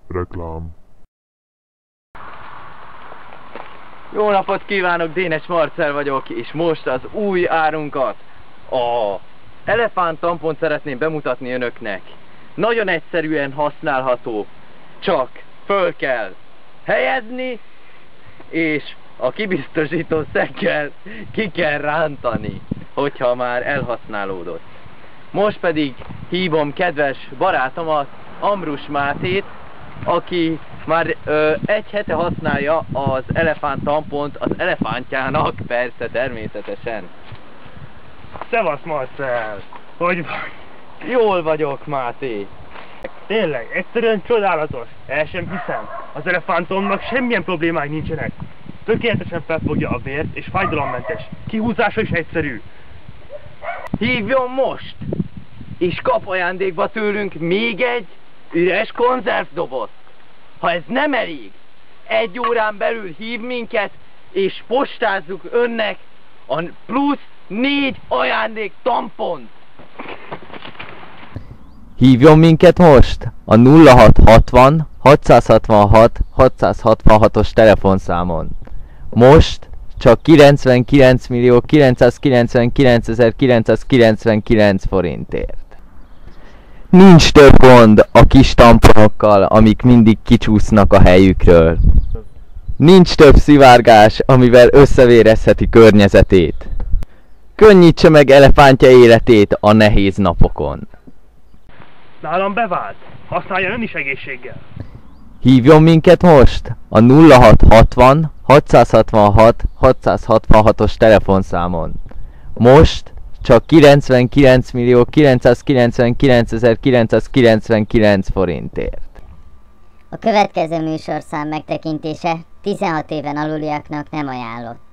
Reklám. Jó napot kívánok, Dénes Marcell vagyok, és most az új árunkat, a elefánt tampont szeretném bemutatni önöknek. Nagyon egyszerűen használható, csak föl kell helyezni, és a kibiztosító szeggyel ki kell rántani, hogyha már elhasználódott. Most pedig hívom kedves barátomat, Ambrus Mátét, aki már egy hete használja az elefánt tampont az elefántjának, persze, természetesen. Szevasz, Marcell! Hogy vagy? Jól vagyok, Máté. Tényleg, egyszerűen csodálatos. El sem hiszem. Az elefántomnak semmilyen problémái nincsenek. Tökéletesen felfogja a vért és fájdalommentes. Kihúzása is egyszerű. Hívjon most! És kap ajándékba tőlünk még egy üres konzervdobozt. Ha ez nem elég, 1 órán belül hív minket, és postázzuk önnek a plusz 4 ajándék tampont. Hívjon minket most a 0660 666 666-os telefonszámon. Most csak 99.999.999 forintért. Nincs több gond a kis tamponokkal, amik mindig kicsúsznak a helyükről. Nincs több szivárgás, amivel összevérezheti környezetét. Könnyítse meg elefántja életét a nehéz napokon. Nálam bevált. Használja ön is egészséggel. Hívjon minket most a 0660 666 666-os telefonszámon. Most csak 99.999.999 forintért. A következő műsorszám megtekintése 16 éven aluliaknak nem ajánlott.